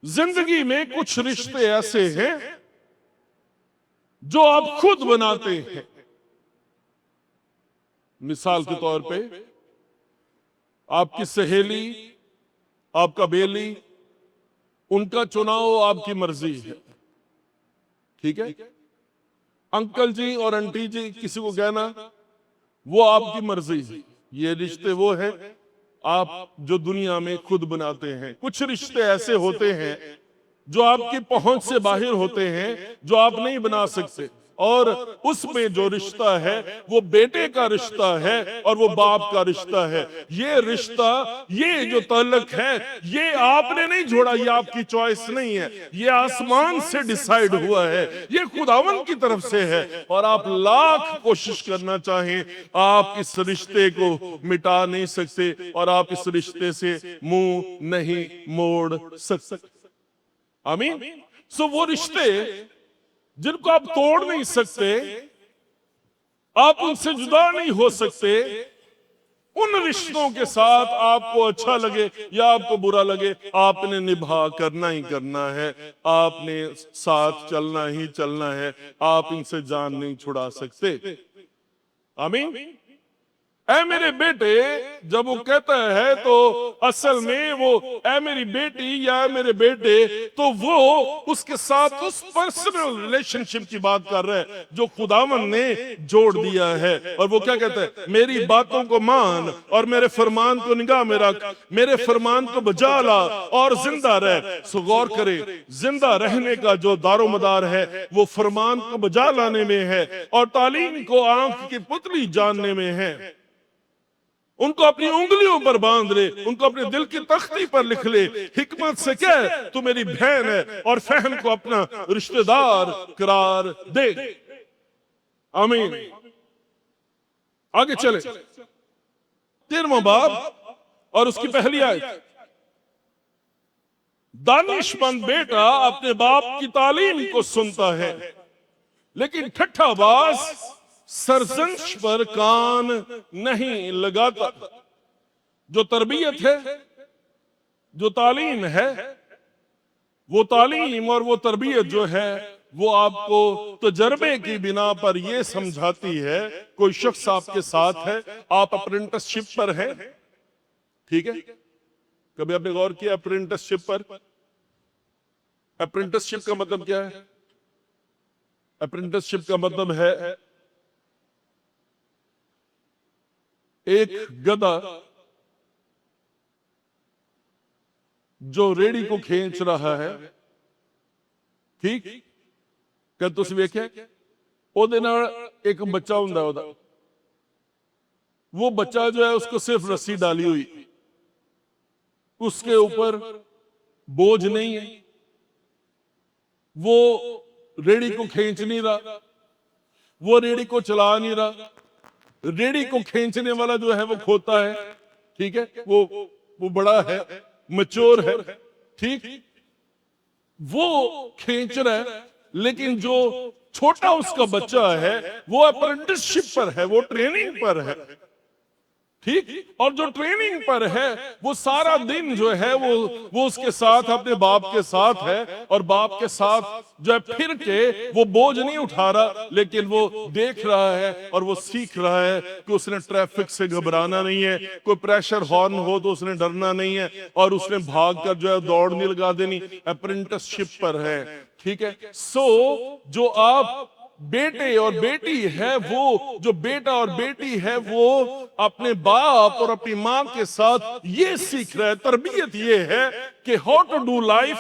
जिंदगी में कुछ रिश्ते ऐसे हैं जो आप खुद बनाते हैं। मिसाल के तौर पे आपकी सहेली, आपका बेली, उनका चुनाव आपकी मर्जी है, ठीक है। अंकल जी और आंटी जी किसी को कहना वो आपकी मर्जी है। ये रिश्ते वो हैं आप जो दुनिया में खुद बनाते हैं। कुछ रिश्ते ऐसे होते हैं जो आपकी पहुंच से बाहर होते हैं, जो आप नहीं बना सकते, और उसमें जो रिश्ता है वो बेटे का रिश्ता है और वो बाप का रिश्ता है। ये रिश्ता, ये जो ताल्लुक है, ये आपने नहीं जोड़ा, ये आपकी चॉइस नहीं है, ये आसमान से डिसाइड हुआ है, ये खुदावन की तरफ से है। और आप लाख कोशिश करना चाहें, आप इस रिश्ते को मिटा नहीं सकते और आप इस रिश्ते से मुंह नहीं मोड़ सकते। आमीन। सो वो रिश्ते जिनको आप तोड़ नहीं सकते, आप उनसे जुदा नहीं हो सकते, उन रिश्तों के साथ आपको अच्छा लगे या आपको बुरा लगे, आपने निभा करना ही करना है, आपने साथ चलना ही चलना है, आप इनसे जान नहीं छुड़ा सकते। आमीन। ऐ मेरे बेटे जब वो कहता है तो असल में वो ऐ मेरी बेटी या मेरे बेटे, तो वो उसके साथ उस पर्सनल रिलेशनशिप की बात कर रहे हैं जो खुदावन ने जोड़ दिया है। और वो क्या कहता है, मेरी बातों को मान और मेरे फरमान को निगाह में रख, मेरे फरमान को बजा ला और जिंदा रह। सो गौर करे, जिंदा रहने का जो दारोमदार है वो फरमान को बजा लाने में है और तालीम को आंख की पुतली जानने में है। उनको अपनी उंगलियों पर बांध ले, उनको अपने दिल की तख्ती पर लिख ले। हिकमत से कह तू मेरी बहन है और फहम को अपना रिश्तेदार करार दे। आमीन। आगे चले 13वां बाब और उसकी पहली आयत। दानिशमंद बेटा अपने बाप की तालीम को सुनता है, लेकिन ठट्ठाबाज सरजंश पर कान नहीं लगाता। जो तरबियत है, जो तालीम है, वो तालीम और वो तरबियत जो है वो आपको तजर्बे की बिना पर ये समझाती है, कोई शख्स आपके साथ है, आप अप्रेंटिसशिप पर हैं, ठीक है। कभी आपने गौर किया अप्रेंटिसशिप पर? अप्रेंटिसशिप का मतलब क्या है? अप्रेंटिसशिप का मतलब है एक गधा जो रेड़ी को खींच रहा है, ठीक, क्या तुम वेख्या ओदे नाल एक बच्चा हुंदा ओदा, वो बच्चा जो है उसको सिर्फ रस्सी डाली हुई, उसके ऊपर बोझ नहीं है, वो रेड़ी को खींच नहीं रहा, वो रेड़ी को चला नहीं रहा। रेड़ी को खींचने वाला जो है वो खोता है, ठीक है, वो बड़ा है, मैच्योर है, ठीक, वो खींच रहा है। लेकिन जो छोटा उसका बच्चा है वो अप्रेंटिसशिप पर है, वो ट्रेनिंग पर है, ठीक। और जो ट्रेनिंग पर है वो सारा दिन जो है वो उसके साथ अपने बाप के साथ है, और बाप के साथ जो है फिर के वो बोझ नहीं उठा रहा, लेकिन वो देख रहा है और वो सीख रहा है कि उसने ट्रैफिक से घबराना नहीं है, कोई प्रेशर हॉर्न हो तो उसने डरना नहीं है, और उसने भाग कर जो है दौड़ नहीं लगा देनी। अप्रेंटिसशिप पर है, ठीक है। सो जो आप बेटे और बेटी है, वो जो बेटा और बेटी है वो अपने बाप और अपनी मां के साथ ये सीख रहा है, तरबियत ये है कि हाउ टू डू लाइफ,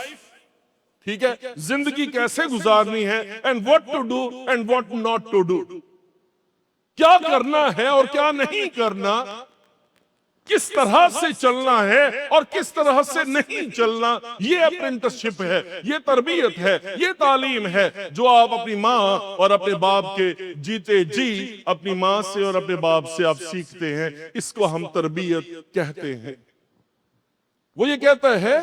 ठीक है, जिंदगी कैसे गुजारनी है, and what to do and what not to do, क्या करना है और क्या नहीं करना, किस तरह से चलना है और किस तरह से नहीं चलना। ये अप्रेंटिसशिप है, ये तरबियत है, ये तालीम है जो आप अपनी माँ और अपने बाप के जीते जी अपनी माँ से और अपने बाप से आप सीखते हैं। इसको हम तरबियत कहते हैं। वो ये कहता है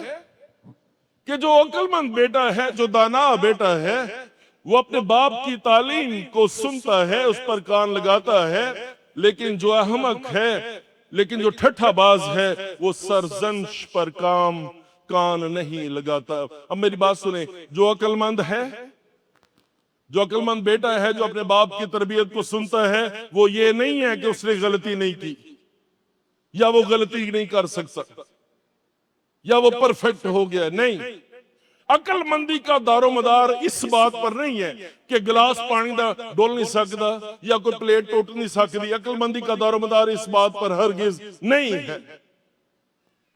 कि जो अक्लमंद बेटा है, जो दाना बेटा है, वो अपने बाप की तालीम को सुनता है, उस पर कान लगाता है। लेकिन जो अहमक है, लेकिन जो ठट्ठाबाज है, वो सरजंश पर कान नहीं लगाता। अब मेरी बात सुने, जो अक्लमंद है, जो अक्लमंद बेटा है, जो अपने बाप की तरबियत को सुनता है, वो ये नहीं है कि उसने गलती नहीं की या वो गलती नहीं कर सकता या वो परफेक्ट हो गया। नहीं, अकलमंदी का दारोमदार इस बात पर नहीं है कि गिलास पानी दा डोल नहीं सकता या कोई प्लेट टूट नहीं सकती। अकलमंदी का दारोमदार इस बात पर हरगिज नहीं है।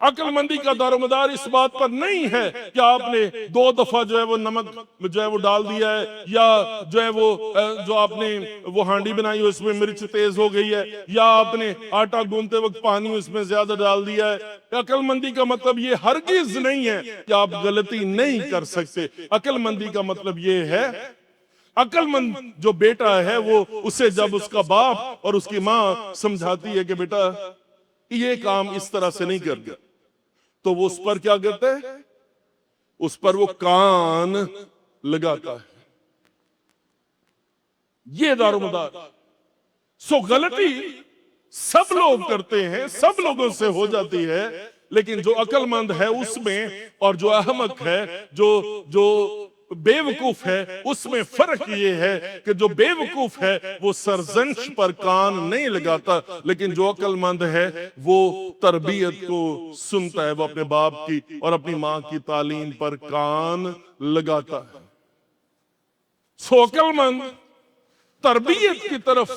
अकलमंदी का दारोमदार इस बात पर नहीं है कि आपने 2 दफा जो है वो नमक जो है वो डाल दिया है, या जो है वो जो आपने वो हांडी बनाई है उसमें मिर्च तेज हो गई है, या आपने आटा गूंथते वक्त पानी उसमें ज्यादा डाल दिया है। अकलमंदी का मतलब ये हरगिज नहीं है कि आप गलती नहीं कर सकते। अकलमंदी का मतलब ये है, अकलमंद जो बेटा है वो उसे जब उसका बाप और उसकी माँ समझाती है कि बेटा ये काम इस तरह से नहीं करना, तो वो उस पर क्या करता है, उस पर वो कान लगाता है। ये दारोमदार। सो गलती सब लोग करते हैं, सब लोगों से हो जाती है, लेकिन जो अकलमंद है उसमें और जो अहमक है, जो बेवकूफ है, उसमें फर्क ये है कि जो बेवकूफ है वो सरजंश पर कान नहीं लगाता, लेकिन जो अक्लमंद है वो तरबियत को सुनता है, वो अपने बाप की और अपनी मां की तालीम पर कान लगाता है। सो अक्लमंद तरबियत की तरफ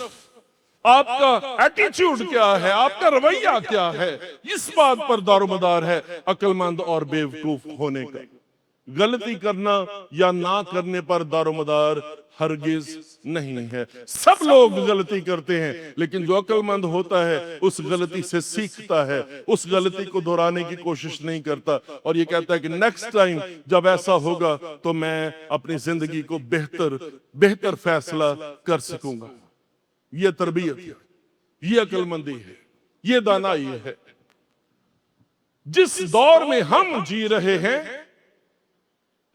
आपका एटीट्यूड क्या है, आपका रवैया क्या है, इस बात पर दारोमदार है अक्लमंद और बेवकूफ होने का। गलती करना या ना करने पर दारोमदार हरगिज नहीं है। सब लोग गलती करते हैं, लेकिन जो अक्लमंद होता है उस गलती से सीखता है, उस गलती को दोहराने की कोशिश नहीं करता और ये कहता है कि नेक्स्ट टाइम जब ऐसा होगा तो मैं अपनी जिंदगी को बेहतर फैसला कर सकूंगा। ये तरबियत है, ये अक्लमंदी है, ये दानाई है। जिस दौर में हम जी रहे हैं,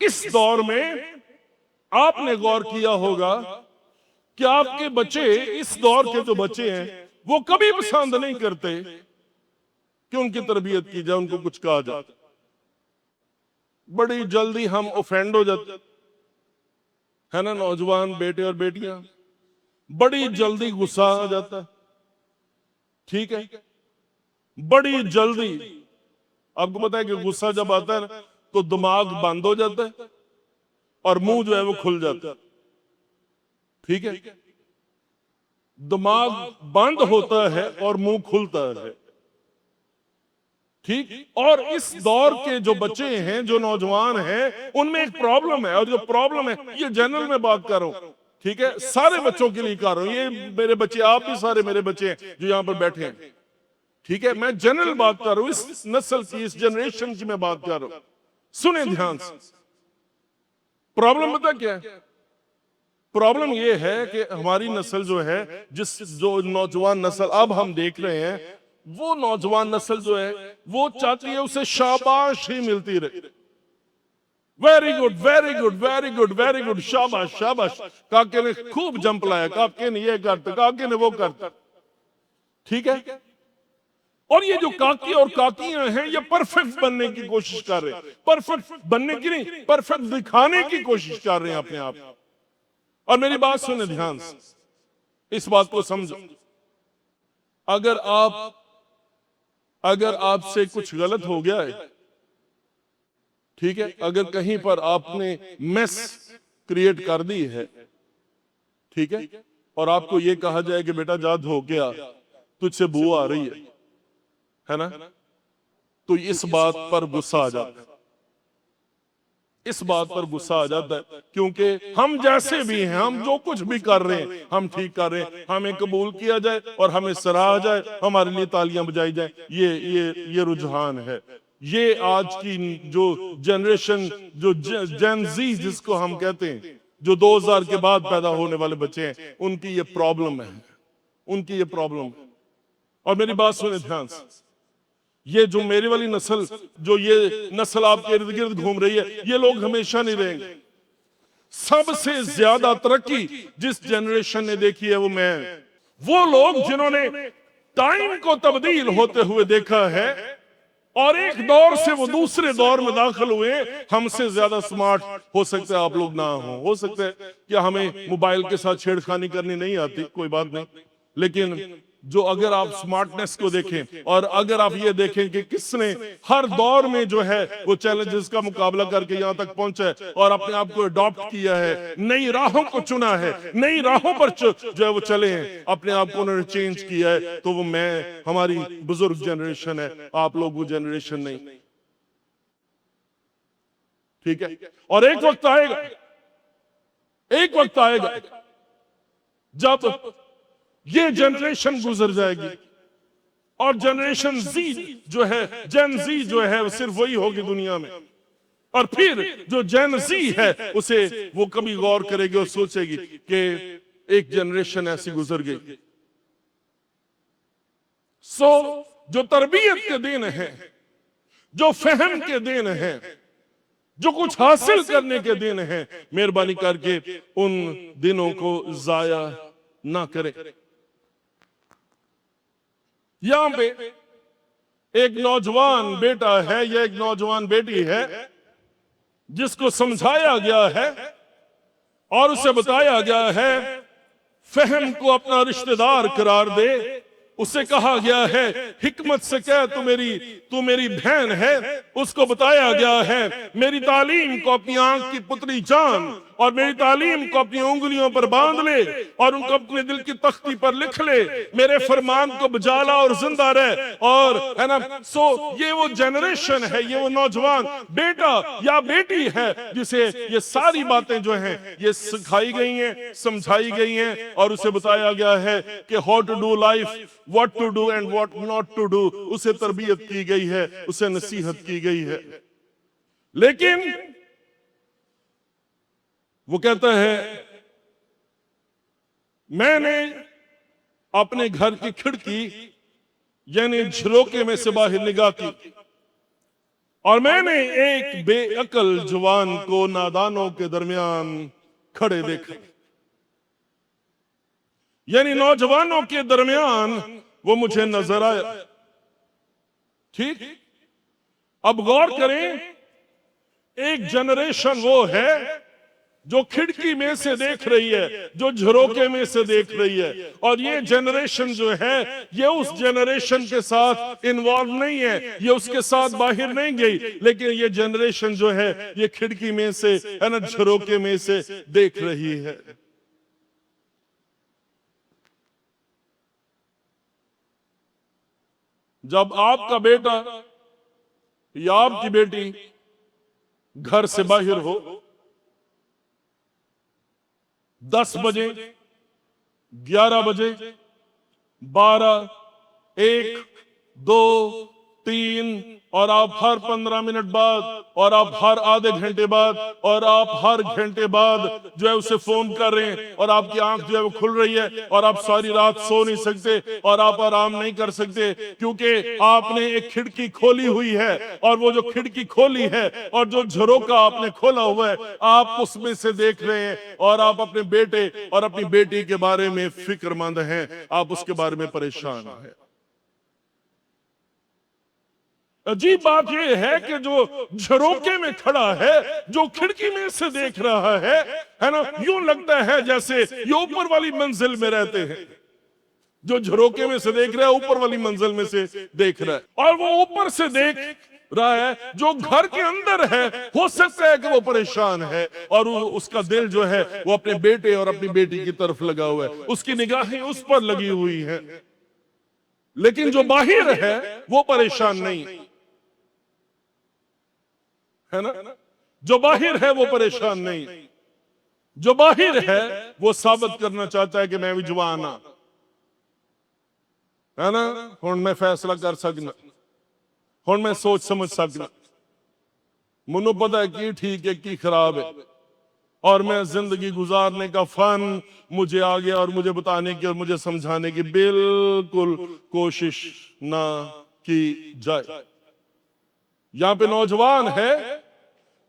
इस दौर में आपने गौर किया होगा कि आपके बच्चे, इस दौर के जो बच्चे हैं, वो कभी पसंद नहीं करते कि उनकी तरबियत की जाए, उनको कुछ कहा जाए। बड़ी जल्दी हम ऑफेंड हो जाते है ना, नौजवान बेटे और बेटियां, बड़ी जल्दी गुस्सा आ जाता है। ठीक है, बड़ी जल्दी। आपको पता है कि गुस्सा जब आता है ना तो दिमाग बंद हो जाता है और मुंह जो है वो खुल जाता है। ठीक है, दिमाग बंद होता है और मुंह खुलता है। ठीक, और इस दौर के जो बच्चे हैं, जो नौजवान हैं, उनमें एक प्रॉब्लम है, और जो प्रॉब्लम है ये जनरल में बात कर रहा हूं। ठीक है, सारे बच्चों के लिए कर रहा हूं, ये मेरे बच्चे, आप भी सारे मेरे बच्चे हैं जो यहां पर बैठे हैं। ठीक है, मैं जनरल बात कर रहा हूं, इस नस्ल की, इस जनरेशन की मैं बात कर रहा हूं। सुने ध्यान से। प्रॉब्लम पता क्या है? प्रॉब्लम ये है कि हमारी नस्ल जो है, जो नौजवान नस्ल अब हम देख रहे हैं, वो नौजवान नस्ल जो है वो चाहती है उसे शाबाश ही मिलती रहे। Very good, very good, very good, very good, शाबाश, शाबाश। काके ने खूब जंप लाया, काके ने ये करता, काके ने वो करता। ठीक है, और ये जो काकी और काकियां हैं ये परफेक्ट बनने की कोशिश कर रहे हैं। परफेक्ट बनने की नहीं, परफेक्ट दिखाने की कोशिश कर रहे हैं अपने आप। और मेरी बात सुने ध्यान से, इस बात को समझो। अगर आपसे कुछ गलत हो गया है, ठीक है, अगर कहीं पर आपने मेस क्रिएट कर दी है, ठीक है, और आपको यह कहा जाए कि बेटा जा धो के आ, तुझसे बू आ रही है ना, तो इस बात पर गुस्सा आ जाता है। इस बात पर गुस्सा आ जाता है क्योंकि हम जैसे भी हैं, हम जो कुछ भी कर रहे हैं, हम ठीक कर रहे हैं, हमें कबूल किया जाए और हमें सराहा जाए, हमारे लिए तालियां बजाई जाए। ये रुझान है। ये आज की जो जनरेशन, जो जेन ज़ी जिसको हम कहते हैं, जो 2000 के बाद पैदा होने वाले बच्चे हैं, उनकी ये प्रॉब्लम है, उनकी ये प्रॉब्लम है। और मेरी बात सुने ध्यान से, ये जो मेरी वाली नस्ल, जो ये नस्ल आपके इर्द गिर्द घूम रही है, ये लोग हमेशा नहीं रहेंगे। सबसे ज्यादा तरक्की जिस जनरेशन ने देखी है वो लोग जिन्होंने टाइम को तब्दील होते हुए देखा है, और एक दौर से वो दूसरे दौर में दाखिल हुए। हमसे ज्यादा स्मार्ट हो सकता है आप लोग ना हो सकता है कि हमें मोबाइल के साथ छेड़खानी करनी नहीं आती, कोई बात नहीं, लेकिन जो अगर आप स्मार्टनेस को देखें और अगर आप ये देखें कि किसने हर दौर में जो है वो चैलेंजेस का मुकाबला करके यहां तक पहुंचा है और अपने आप को अडॉप्ट किया है, नई राहों को चुना है, नई राहों पर जो है वो चले हैं, अपने आप को उन्होंने चेंज किया है, तो वो मैं, हमारी बुजुर्ग जनरेशन है, आप लोग वो जनरेशन नहीं। ठीक है, और एक वक्त आएगा जब ये जनरेशन गुजर जाएगी और जनरेशन जी जो है, जेन जी जो है, वो सिर्फ वही होगी दुनिया में, और फिर जो जेन जी है उसे वो कभी गौर करेगी और सोचेगी कि एक जनरेशन ऐसी गुजर गई। सो जो तरबियत के दिन है, जो फहम के दिन है, जो कुछ हासिल करने के दिन है, मेहरबानी करके उन दिनों को जाया ना करें। यहां पे एक नौजवान बेटा है या एक नौजवान बेटी है जिसको समझाया गया है और उसे बताया गया है फहम को अपना रिश्तेदार करार दे। उसे कहा गया है हिकमत से कह तू मेरी बहन है। उसको बताया गया है मेरी तालीम को अपनी आंख की पुतली जान और मेरी तालीम को अपनी उंगलियों पर बांध ले और उनको अपने दिल की तख्ती पर लिख ले, मेरे फरमान को बजा ला और जिंदा रहे। और है ना, सो ये वो जनरेशन है, ये वो नौजवान बेटा या बेटी है जिसे ये सारी बातें जो हैं ये सिखाई गई हैं, समझाई गई हैं और उसे बताया गया है कि how to do life, what to do and what not to do. उसे तरबियत की गई है, उसे नसीहत की गई है। लेकिन वो कहता है मैंने अपने घर की खिड़की यानी झरोके में से बाहर निगाह की और मैंने एक बेअकल जवान को नादानों के दरमियान खड़े देखा। यानी नौजवानों के दरमियान वो मुझे नजर आया। ठीक, अब गौर करें, एक जनरेशन वो है जो खिड़की में से देख रही है, जो झरोके में से देख रही है, और ये जनरेशन जो है ये उस जनरेशन के साथ इन्वॉल्व नहीं है, ये उसके साथ बाहर नहीं गई, लेकिन ये जनरेशन जो है ये खिड़की में से है ना, झरोके में से देख रही है। जब आपका बेटा या आपकी बेटी घर से बाहर हो 10 बजे, 11 बजे, 12, 1, 2, 3 और आप हर 15 मिनट बाद और आप हर आधे घंटे बाद और आप हर घंटे बाद जो है उसे फोन कर रहे हैं और आपकी आंख जो है वो खुल रही है और आप सारी रात सो नहीं सकते और आप आराम नहीं कर सकते क्योंकि आपने एक खिड़की खोली हुई है और वो जो खिड़की खोली है और जो झरोका आपने खोला हुआ है आप उसमें से देख रहे हैं और आप अपने बेटे और अपनी बेटी के बारे में फिक्रमंद हैं, आप उसके बारे में परेशान हैं। अजीब बात यह है कि जो झरोके में खड़ा है, जो खिड़की में से देख रहा है ना, यूं लगता है जैसे ये ऊपर वाली मंजिल में रहते हैं। जो झरोके में से देख रहा है ऊपर वाली मंजिल में से देख रहा है और वो ऊपर से देख रहा है। जो घर के अंदर है हो सकता है कि वो परेशान है और उसका दिल जो है वो अपने बेटे और अपनी बेटी की तरफ लगा हुआ है, उसकी निगाहें उस पर लगी हुई है। लेकिन जो बाहर है वो परेशान नहीं है ना, जो बाहर है वो परेशान नहीं, जो बाहर है वो साबित करना चाहता है कि मैं भी जवान हाँ, है ना, हुण मैं फैसला कर सकना, हुण मैं सोच समझ सकना, मुझे पता है कि ठीक है कि खराब है और मैं जिंदगी गुजारने का फन मुझे आ गया और मुझे बताने की और मुझे समझाने की बिल्कुल कोशिश ना की जाए। यहां पे नौजवान है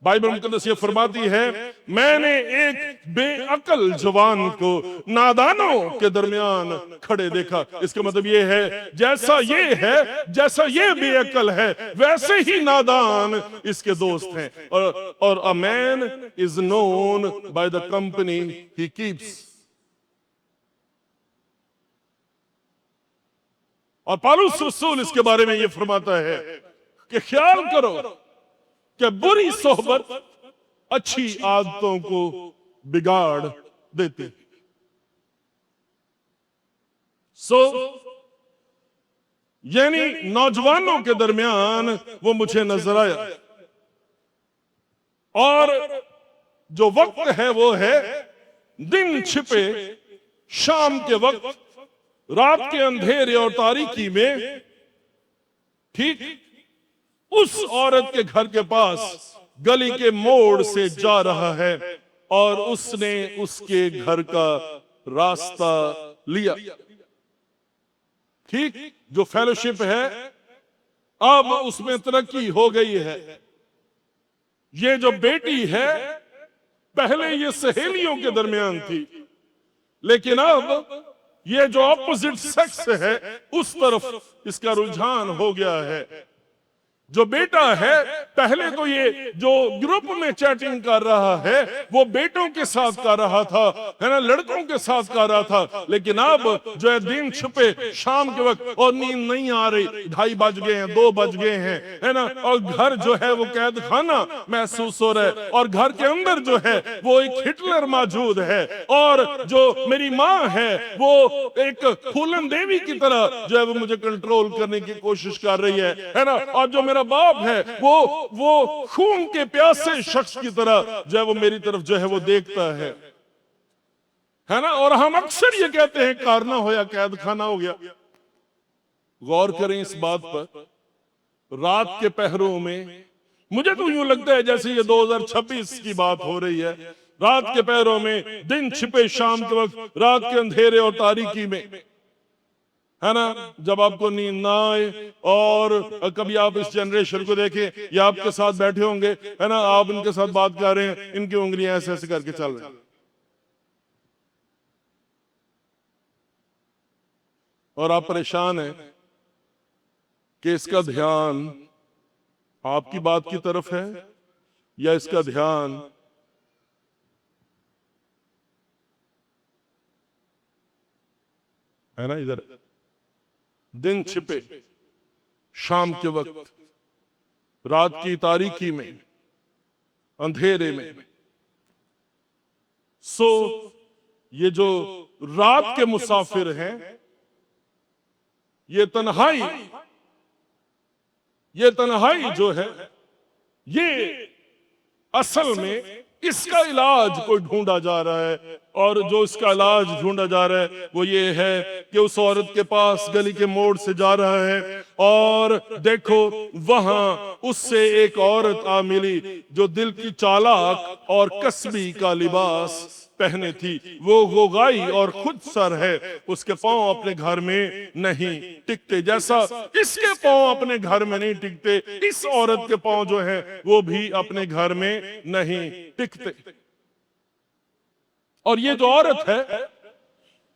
बाइबल मुकद्दस ये फरमाती है, मैंने एक बेअकल जवान को नादानों के दरमियान खड़े देखा। इसका मतलब ये है, जैसा ये बेअकल है, वैसे ही नादान इसके दोस्त हैं। और a man is known by the company he keeps. और पौलुस रसूल इसके बारे में ये फरमाता है कि ख्याल करो कि बुरी सोहबत अच्छी आदतों को बिगाड़ देती। यानी नौजवानों के दरमियान वो मुझे नजर आया, और जो वक्त है वो है दिन छिपे शाम के वक्त, रात के अंधेरे और तारीकी में। ठीक उस औरत के घर के पास गली के मोड़ से जा रहा है, और उसने उसके घर का रास्ता लिया। ठीक, जो फेलोशिप है अब उसमें तरक्की हो गई है। ये जो बेटी है, पहले ये सहेलियों के दरमियान थी, लेकिन अब ये जो ऑपोजिट सेक्स है उस तरफ इसका रुझान हो गया है। जो बेटा है, पहले तो ये जो ग्रुप में चैटिंग कर रहा है वो बेटों के साथ कर रहा था, है ना, लड़कों के साथ कर रहा था, लेकिन अब जो है दिन छुपे शाम के वक्त, और नींद नहीं आ रही, 2:30 बज गए हैं, 2 बज गए हैं, है ना, और घर जो है वो कैद खाना महसूस हो रहा है, और घर के अंदर जो है वो एक हिटलर मौजूद है, और जो मेरी माँ है वो एक फूलन देवी की तरह जो है वो मुझे कंट्रोल करने की कोशिश कर रही है ना, और जो मेरा बाप है वो खून के प्यासे शख्स की तरह जो है वो मेरी तरफ जो है वो देखता है ना। और हम अक्सर ये कहते हैं कारना होया कैद खाना हो गया। गौर करें इस बात पर, रात के पहरों में मुझे तो यूं लगता है जैसे ये 2026 की बात हो रही है। रात के पहरों में, दिन छिपे शाम के वक्त, रात के अंधेरे और तारीकी में, है ना, जब आपको नींद ना आए, और कभी आप इस जनरेशन को देखें, ये आपके साथ बैठे होंगे, है ना, आप इनके साथ बात कर रहे हैं, इनकी उंगलियां ऐसे ऐसे करके चल रही हैं, और आप परेशान हैं कि इसका ध्यान आपकी बात की तरफ है या इसका ध्यान है ना इधर। दिन छिपे शाम के वक्त, रात की तारीकी में, अंधेरे में। ये जो रात के मुसाफिर हैं, ये तन्हाई जो है, ये असल में इसका इलाज कोई ढूंढा जा रहा है, और जो इसका इलाज ढूंढा जा रहा है वो ये है कि उस औरत के पास गली के मोड़ से जा रहा है, और देखो वहां उससे एक औरत आ मिली जो दिल की चालाक और कसबी का लिबास पहने थी। वो गाई और खुद सर है, उसके पांव अपने घर में नहीं टिकते। जैसा इसके पांव अपने घर में नहीं टिकते, इस औरत के पांव जो है वो भी अपने घर में नहीं टिकते। और ये जो औरत है,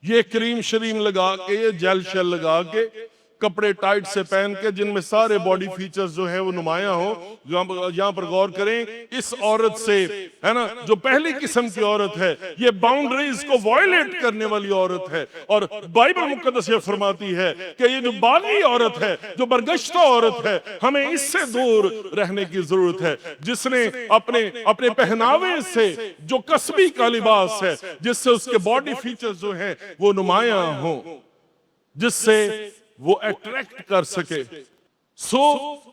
ये क्रीम शरीम लगा के, ये जेल शेल लगा के, कपड़े टाइट से पहन के, जिनमें सारे बॉडी फीचर्स जो है वो नुमाया हो। यहां पर गौर करें, इस औरत से, है ना, जो पहली किस्म की औरत है, ये बाउंड्रीज को वायलेट करने वाली औरत है। और बाइबल मुकद्दस ये फरमाती है कि ये जो बागी औरत है, जो बरगश्ता औरत है, हमें इससे दूर रहने की जरूरत है, जिसने अपने पहनावे से, जो कसबी का लिबास है, जिससे उसके बॉडी फीचर्स जो है वो नुमाया हो, जिससे वो अट्रैक्ट कर सके।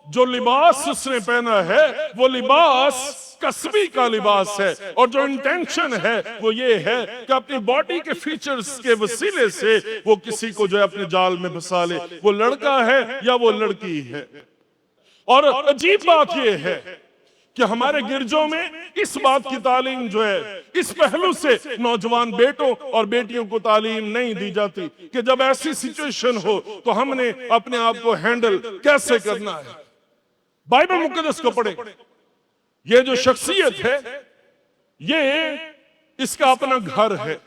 जो लिबास उसने पहना है वो लिबास कसबी का लिबास है, और जो इंटेंशन है वो ये है कि अपनी बॉडी के फीचर्स के वसीले से वो किसी को जो है अपने जाल में फंसा ले, वो लड़का है या वो लड़की है। और अजीब बात ये है कि हमारे गिरजों में इस बात की तालीम जो है, इस पहलू से नौजवान बेटों और बेटियों को तालीम नहीं दी जाती कि जब ऐसी सिचुएशन हो तो हमने अपने आप को हैंडल कैसे करना है। बाइबल मुकद्दस को पढ़ें, ये जो शख्सियत है, ये इसका अपना घर है,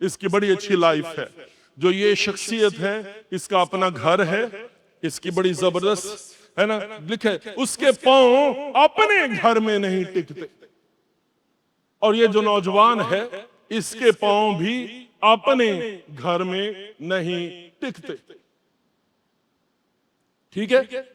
इसकी बड़ी अच्छी लाइफ है। जो ये शख्सियत है, इसका अपना घर है, इसकी बड़ी जबरदस्त है ना, लिखे उसके पांव अपने घर में नहीं टिकते। और ये जो नौजवान है, इसके पांव भी अपने घर में नहीं टिकते। ठीक है,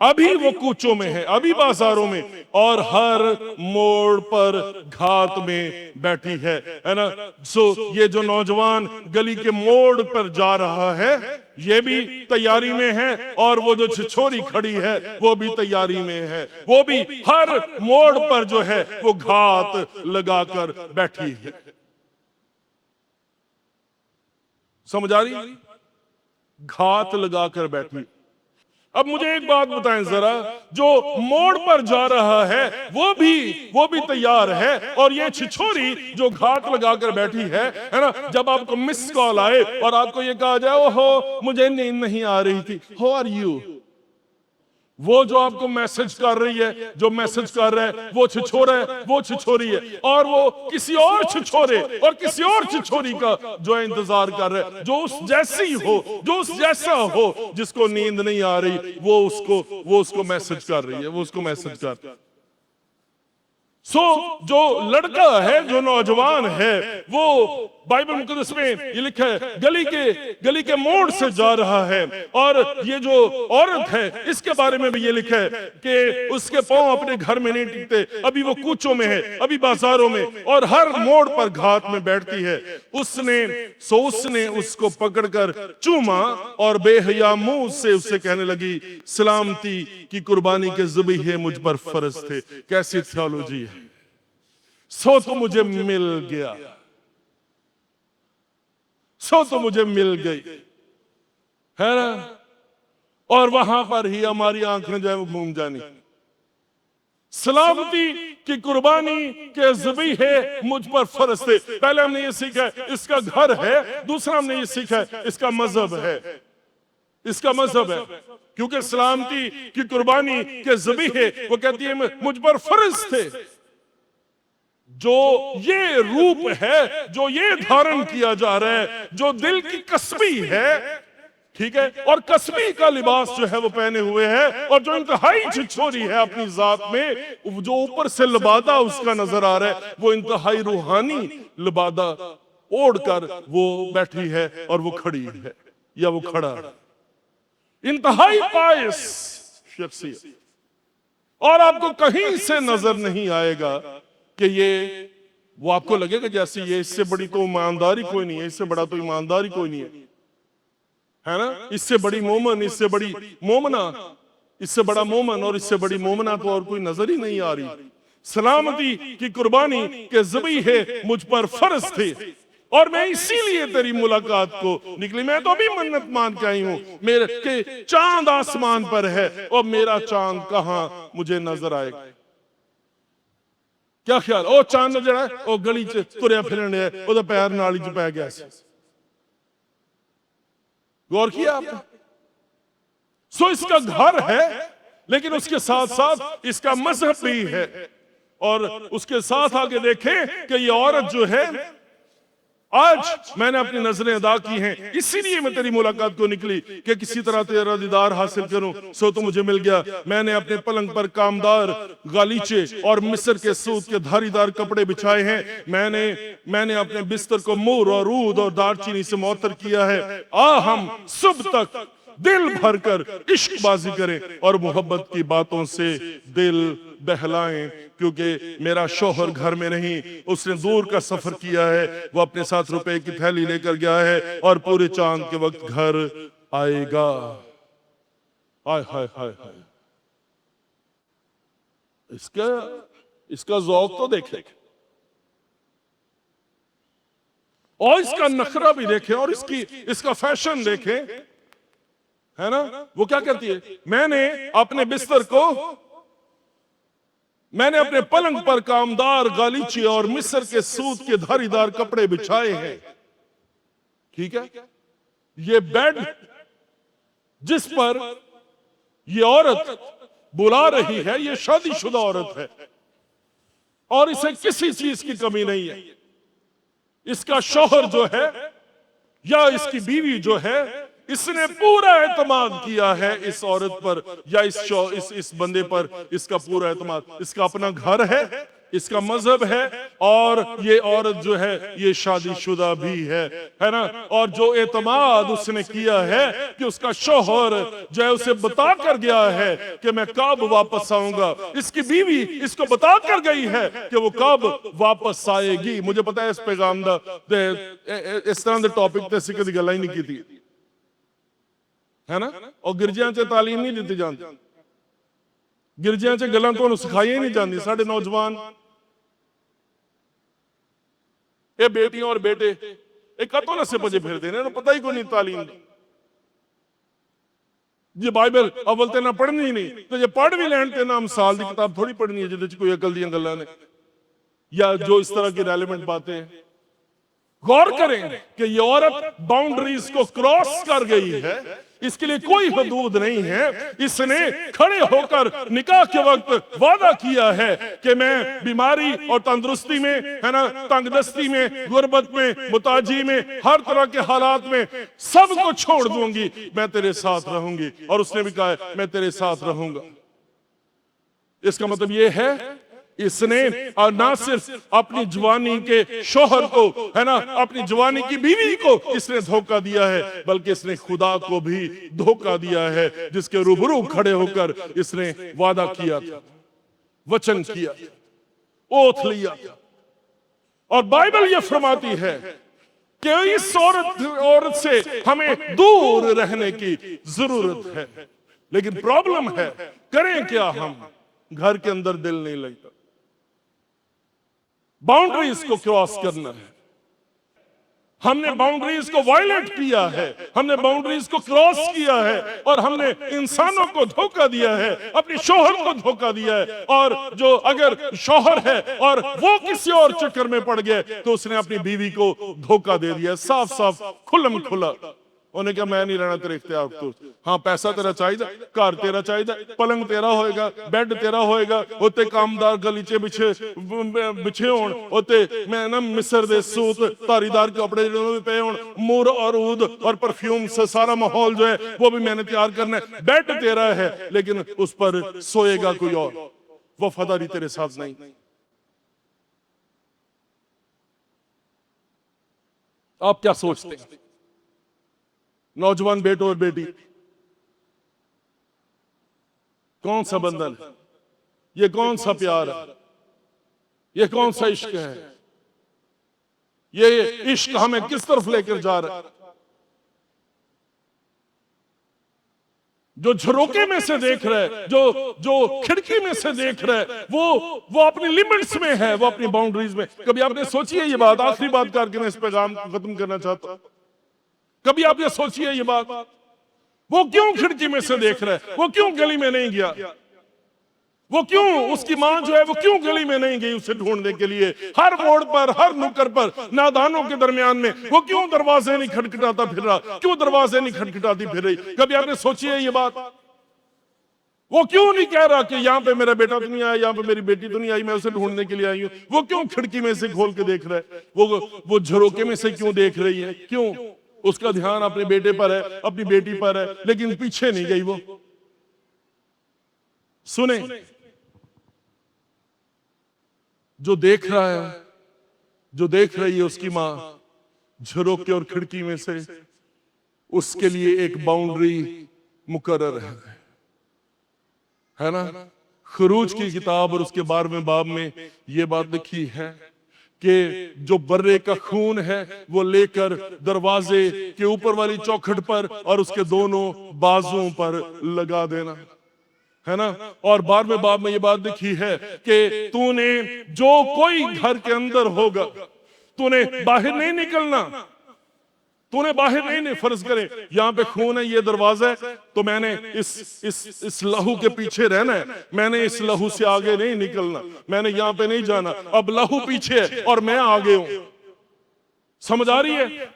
अभी वो कूचों में है, अभी बाजारों में, और हर मोड़ पर घात में बैठी है ना। सो ये जो नौजवान गली के मोड़ पर जा रहा है, ये भी तैयारी में है, और वो जो छिछोरी खड़ी है वो भी तैयारी में है। वो भी हर मोड़ पर जो है वो घात लगाकर बैठी है। समझ आ रही? घात लगाकर बैठी। अब मुझे एक बात बताएं जरा, जो मोड़ पर जा रहा है वो भी तैयार है, और ये छिछोरी जो घात लगाकर बैठी है ना, जब आपको मिस कॉल आए और आपको ये कहा जाए ओहो मुझे नींद नहीं आ रही थी, हाउ आर यू, वो जो आपको मैसेज कर रही है, जो मैसेज कर रहा है वो छिछोरा है, वो छिछोरी है, और वो किसी और छिछोरे और किसी और छिछोरी का जो है इंतजार कर रहा है, जो उस जैसी हो, जो उस जैसा हो, जिसको नींद नहीं आ रही, वो उसको मैसेज कर रही है, वो उसको मैसेज कर रही है। सो जो लड़का है, जो नौजवान है, वो बाइबल मुकद्दस में ये लिखा है गली के मोड़ से जा रहा है, और ये जो औरत है इसके बारे में भी ये लिखा है कि उसके पांव अपने घर में नहीं टिकते, अभी वो कूचों में है, अभी बाजारों में, और हर मोड़ पर घात में बैठती है। उसने उसको पकड़कर चूमा और बेहया मुंह से उससे कहने लगी, सलामती की कुर्बानी के ज़बीहे मुझ पर फर्ज थे। कैसी थियोलॉजी है। सो तो मुझे मिल गया, सो तो मुझे मिल गई, है ना, और वहां पर ही हमारी आंखें जो है वो घूम जानी। सलामती की कुर्बानी के ज़बीहे मुझ पर फर्ज थे। पहले हमने ये सीखा है इसका घर है, दूसरा हमने ये सीखा है इसका मजहब है, इसका मजहब है, क्योंकि सलामती की कुर्बानी के ज़बीहे वो कहती है मुझ पर फर्ज थे। जो ये रूप है, जो ये धारण किया जा रहा है, जो दिल की कसबी है, ठीक है, और कसबी का लिबास जो है वो पहने हुए है, और जो इंतहाई छिछोरी है अपनी जात में, जो ऊपर से लिबादा उसका नजर आ रहा है, वो इंतहाई रूहानी लिबादा ओढ़कर वो बैठी है और वो खड़ी है या वो खड़ा है। इंतहाई पायस शख्सियत, और आपको कहीं से नजर नहीं आएगा कि ये, वो आपको लगेगा जैसे ये इससे बड़ी तो ईमानदारी कोई नहीं है, इससे बड़ा तो ईमानदारी कोई नहीं है ना, इससे बड़ी मोमन, इससे बड़ी मोमना, इससे बड़ा मोमन और इससे बड़ी मोमना तो और कोई नजर ही नहीं आ रही। सलामती की कुर्बानी के ज़बीहे मुझ पर फर्ज थे, और मैं इसीलिए तेरी मुलाकात को निकली। मैं तो अभी मन्नत मान के आई हूं, मेरे के चांद आसमान पर है, और मेरा चांद कहां मुझे नजर आएगा। क्या ख्याल, ओ चांद जड़ा ओ गली च तुरया फिरन है, ओदा पैर नाली च पै गया। गौर किया आपने? सो इसका घर है, लेकिन उसके साथ साथ इसका मजहब भी है, और उसके साथ आगे देखें कि ये औरत जो है, आज मैंने अपनी नजरें अदा की हैं, इसीलिए मैं तेरी मुलाकात को निकली कि किसी तरह तेरा दीदार हासिल करूं। सो तो मुझे मिल गया। मैंने अपने पलंग पर कामदार गालीचे और मिस्र के सूत के धारीदार कपड़े बिछाए हैं। मैंने अपने बिस्तर को मूर और ऊद और दारचीनी से मुअत्तर किया है। आ हम सुबह तक दिल भरकर इश्कबाजी करें और मोहब्बत की बातों से दिल बहलाएं, क्योंकि मेरा शौहर घर में नहीं, उसने दूर का सफर किया है, वो अपने साथ रुपए की थैली लेकर गया है, और पूरे चांद के वक्त घर आएगा। हाय हाय हाय हाय, इसका ज़ौक़ तो देखें, और इसका नखरा भी देखें, और इसका फैशन देखें, है ना। वो क्या करती है, मैंने अपने पलंग पर कामदार गालीचे और मिस्र के सूत के धारीदार कपड़े बिछाए हैं। ठीक है, ये बेड जिस पर ये औरत बुला रही है, ये शादीशुदा औरत है और इसे किसी चीज की कमी नहीं है। इसका शौहर जो है या इसकी बीवी जो है, इसने पूरा एतमाद किया है इस औरत पर या इस बंदे पर। इसका पूरा एतमाद, इसका अपना घर है, इसका मजहब है, और ये औरत जो है ये शादीशुदा भी है ना। और जो एतमाद उसने किया है कि उसका शौहर जो है उसे बता कर गया है कि मैं कब वापस आऊंगा, इसकी बीवी इसको बता कर गई है कि वो कब वापस आएगी। मुझे पता है इस पैगाम दा इस तरह के टॉपिक ते असीं कदी गल्लां ही नहीं की, है ना। और गिरजियां च तालीम नहीं दी जाती, गिरजियां च गल्लां तुहानूं सिखाईयां ही नहीं जाती। साडे नौजवान ये बेटियां और बेटे ये कतों नशे भजे फिरते हैं, पता ही कोई नहीं तालीम दा। जे बाइबल अव्वल ते ना पढ़नी नहीं, तो जे पढ़ भी लैन ते ना मिसाल की किताब थोड़ी पढ़नी है जिहदे च कोई अकल दी गल्लां ने या जो इस तरह की रेलेवेंट बातें हैं। गौर करें कि ये औरत बाउंड्रीज को क्रॉस कर गई है, इसके लिए कोई हदूद नहीं है। इसने खड़े होकर निकाह के वक्त वादा किया है कि मैं बीमारी और तंदुरुस्ती में, है ना, तंगदस्ती में, गुर्बत में, मुताजी में, हर तरह के हालात में सब को छोड़ दूंगी, मैं तेरे साथ रहूंगी। और उसने भी कहा मैं तेरे साथ रहूंगा। इसका मतलब यह है इसने और ना सिर्फ अपनी जवानी के शोहर को, है ना, अपनी जवानी की बीवी को इसने धोखा दिया है, बल्कि इसने खुदा को भी धोखा दिया है, जिसके रूबरू खड़े होकर इसने वादा किया था, वचन किया, ओथ लिया। और बाइबल यह फरमाती है कि इस औरत से हमें दूर रहने की जरूरत है। लेकिन प्रॉब्लम है, करें क्या हम? घर के अंदर दिल नहीं लगता। बाउंड्रीज को क्रॉस करना है, हमने बाउंड्रीज को वायलेट किया है, हमने बाउंड्रीज को क्रॉस किया है, और हमने इंसानों को धोखा दिया है, अपने शौहर को धोखा दिया है। और जो अगर शौहर है और वो किसी और चक्कर में पड़ गए तो उसने अपनी बीवी को धोखा दे दिया, साफ साफ खुल्लम खुला। उन्हें क्या मैं नहीं रहना तेरे इख्तियार तो, हाँ पैसा तेरा चाहिए, घर तेरा चाहिए, पलंग तेरा होएगा, बेड तेरा होएगा, उत्ते कामदार गलीचे बिछे होण, उत्ते मैं ना मिस्र दे सूत धारीदार कपड़े जो पे होण, मुर और ऊद और परफ्यूम से सारा माहौल जो है वो भी मैंने तैयार करना है। बेड तेरा है लेकिन उस पर सोएगा कोई और, वफादारी तेरे साथ नहीं। आप क्या सोचते हैं नौजवान बेटो और बेटी, कौन सा बंधन है ये? कौन सा प्यार है ये? कौन सा इश्क है ये? इश्क हमें किस तरफ लेकर जा रहा है? जो झरोके में से देख रहा है, जो खिड़की में से देख रहा है, वो अपनी लिमिट्स में है, वो अपनी बाउंड्रीज में। कभी आपने सोची है ये बात? आखिरी बात करके मैं इस पैगाम को खत्म करना चाहता हूं। कभी आप ये सोचिए ये बात, वो क्यों खिड़की में से देख रहा है? वो क्यों गली में नहीं गया? वो क्यों, उसकी मां जो है वो क्यों गली में नहीं गई उसे ढूंढने के लिए? हर मोड़ पर, हर नुक्कड़ पर, नादानों के दरमियान में वो क्यों दरवाजे नहीं खटखटाता फिर रहा? क्यों दरवाजे नहीं खटखटाती फिर रही? कभी आपने सोची है ये बात? वो क्यों नहीं कह रहा कि यहाँ पे मेरा बेटा तो नहीं आया, यहाँ पे मेरी बेटी तो नहीं आई, मैं उसे ढूंढने के लिए आई हूँ? वो क्यों खिड़की में से खोल के देख रहा है? वो झरोके में से क्यों देख रही है? क्यों? उसका ध्यान अपने बेटे पर है, अपनी बेटी पर है, लेकिन पीछे नहीं गई वो। सुने, जो देख रहा है, जो देख रही है उसकी मां झरोके और खिड़की में से, उसके लिए एक बाउंड्री मुकर्रर है ना। खरूज की किताब और उसके 12वें बाब में यह बात लिखी है कि जो बर्रे का खून है वो लेकर दरवाजे के ऊपर वाली चौखट पर और उसके दोनों बाजुओं पर लगा देना, है ना। और 12वें बाब में ये बात लिखी है कि तूने जो कोई घर के अंदर होगा, तूने बाहर नहीं निकलना, तूने बाहर नहीं। फर्ज करे यहाँ पे खून है, ये दरवाजा है, तो मैंने इस लहू के पीछे रहना है, मैंने इस लहू से आगे नहीं निकलना, मैंने यहाँ पे नहीं जाना। अब लहू पीछे है और मैं आगे हूं। समझ आ रही है?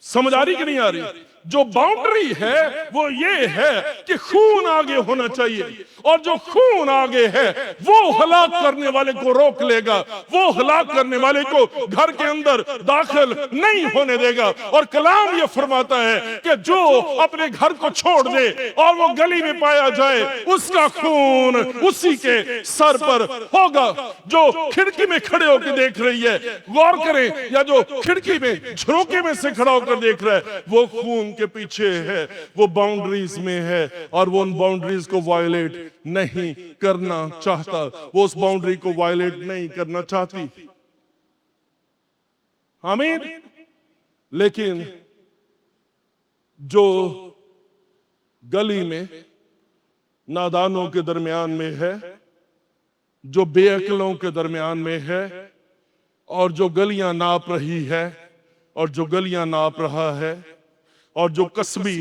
समझ आ रही कि नहीं आ रही? जो बाउंड्री है वो ये है कि खून आगे होना चाहिए, और जो खून आगे है वो हलाक करने वाले को रोक लेगा, वो हलाक करने वाले को घर के अंदर दाखिल नहीं होने देगा। और कलाम ये फरमाता है कि जो अपने घर को छोड़ दे और वो गली में पाया जाए, उसका खून उसी के सर पर होगा। जो खिड़की में खड़े होकर देख रही है, गौर करें, या जो खिड़की में झरोके में से खड़ा होकर देख रहा है, वो खून के पीछे है, वो बाउंड्रीज में है, और वो उन बाउंड्रीज को वायलेट नहीं करना चाहता, वो उस बाउंड्री को वायलेट नहीं करना चाहती। आमीन। लेकिन जो गली में नादानों के दरमियान में है, जो बेअक्लों के दरमियान में है, और जो गलियां नाप रही है, और जो गलियां नाप रहा है, और जो कस्बी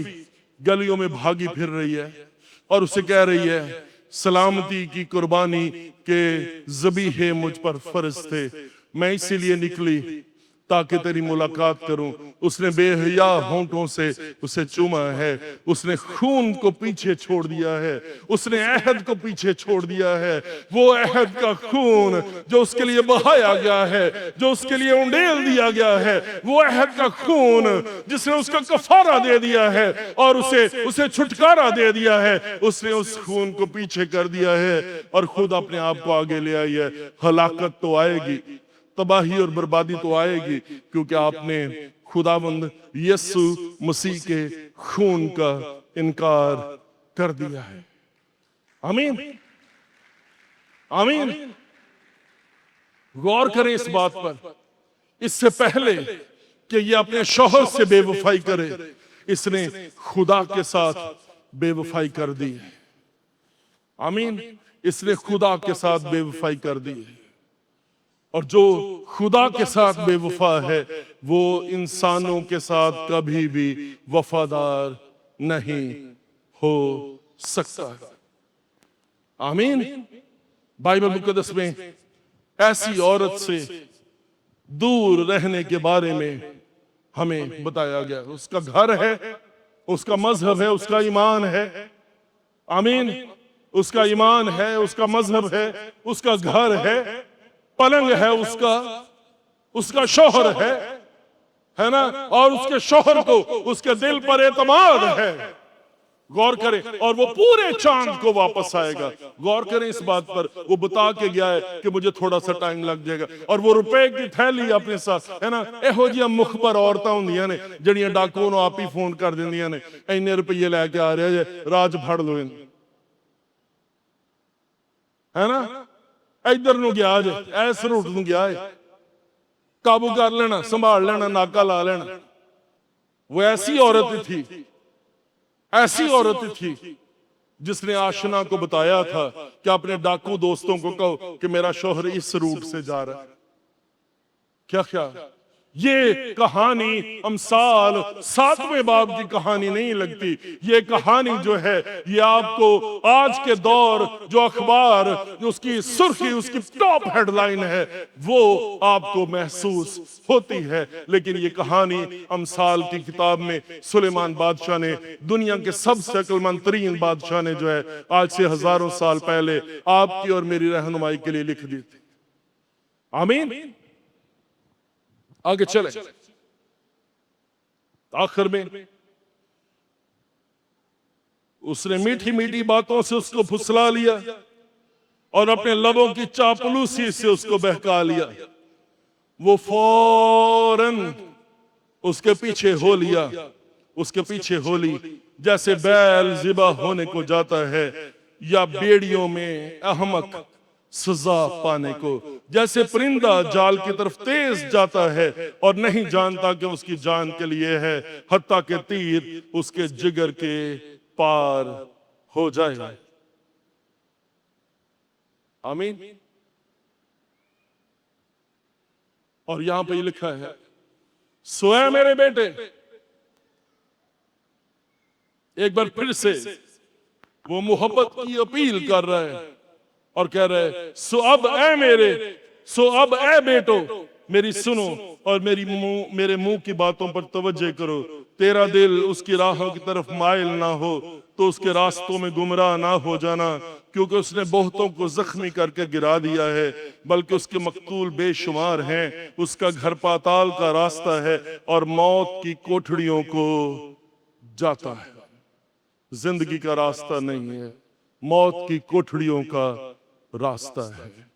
गलियों में भागी फिर रही है और उसे कह रही है सलामती की कुर्बानी के ज़बीहे मुझ पर फर्ज थे, मैं इसीलिए निकली ताकि तेरी मुलाकात करूं। उसने बेहया होंठों से उसे चूमा है, उसने खून को पीछे छोड़ दिया है, उसने अहद को पीछे छोड़ दिया है। वो अहद का खून जो उसके लिए बहाया गया है, जो उसके लिए उंडेल दिया गया है, वो अहद का खून जिसने उसका कफारा दे दिया है और उसे छुटकारा दे दिया है, उसने उस खून को पीछे कर दिया है और खुद अपने आप को आगे ले आई है। हलाकत तो आएगी, तबाही और बर्बादी तो आएगी, क्योंकि आपने खुदावंद यीशु मसीह के खून का इनकार कर दिया है। आमीन, आमीन। गौर करें इस बात पर, इससे पहले कि ये अपने शौहर से बेवफाई करे, इसने खुदा के साथ बेवफाई कर दी है। आमीन। इसने खुदा के साथ बेवफाई कर दी है, और जो खुदा के साथ बेवफा है वो इंसानों के साथ कभी भी वफादार नहीं हो सकता। आमीन। बाइबल मुकद्दस में ऐसी औरत से दूर रहने के बारे में हमें बताया गया। उसका घर है, उसका मजहब है, उसका ईमान है। आमीन। उसका ईमान है, उसका मजहब है, उसका घर है, पलंग है उसका शौहर है ना, और उसके शौहर को उसके दिल पर एतमाद है। गौर करें, और वो पूरे चांद को वापस आएगा। गौर करें इस बात पर, वो बता के गया है कि मुझे थोड़ा सा टाइम लग जाएगा, और वो रुपए की थैली अपने साथ है ना, एहो जी मुखबर औरतां हुंदियां ने जड़ियां डाकू नूं आप ही फोन कर दिंदियां ने, इन्ने रुपये लेके आ रहे जे, राज फड़ लो इन, है ना, इधर नूं गया जे, इस रूट नूं गया है, काबू कर लेना, संभाल लेना, नाका ला लेना। वो ऐसी औरत थी, ऐसी औरत थी जिसने आशना को बताया था कि अपने डाकू दोस्तों को कहो कि मेरा शौहर इस रूट से जा रहा है। क्या क्या ये कहानी अमसाल 7वें बाब की कहानी नहीं लगती। ये कहानी जो है ये आपको आज के दौर जो अखबार जो उसकी सुर्खी, उसकी टॉप हेडलाइन है, वो आपको महसूस होती है। लेकिन ये कहानी अमसाल की किताब में सुलेमान बादशाह ने, दुनिया के सबसे अक्लमंद तरीन बादशाह ने जो है आज से हजारों साल पहले आपकी और मेरी रहनुमाई के लिए लिख दी थी। आमीन। आगे चले, आखिर में उसने मीठी मीठी बातों से उसको फुसला लिया और अपने लबों की चापलूसी से उसको बहका लिया। वो फौरन उसके पीछे हो लिया, उसके पीछे हो ली, जैसे बैल ज़िबा होने को जाता है या बेड़ियों में अहमक सजा पाने को, जैसे परिंदा जाल की तरफ तेज जाता है और नहीं जानता कि उसकी जान के लिए है, हत्ता के तीर उसके जिगर के पार हो जाए। आमीन। और यहां पे लिखा है, सोए मेरे बेटे, एक बार फिर से वो मोहब्बत की अपील कर रहा है और कह रहे, सो अब ए मेरे, सो अब ए बेटो, मेरी सुनो और मेरे मुंह की बातों पर तवज्जो करो। तेरा दिल उसकी राहों की तरफ माइल ना हो तो उसके रास्तों में गुमराह ना हो जाना, क्योंकि उसने बहुतों को जख्मी करके गिरा दिया है, बल्कि उसके मकतूल बेशुमार हैं। उसका घर पाताल का रास्ता है और मौत की कोठड़ियों को जाता है। जिंदगी का रास्ता नहीं है, मौत की कोठड़ियों का रास्ता है।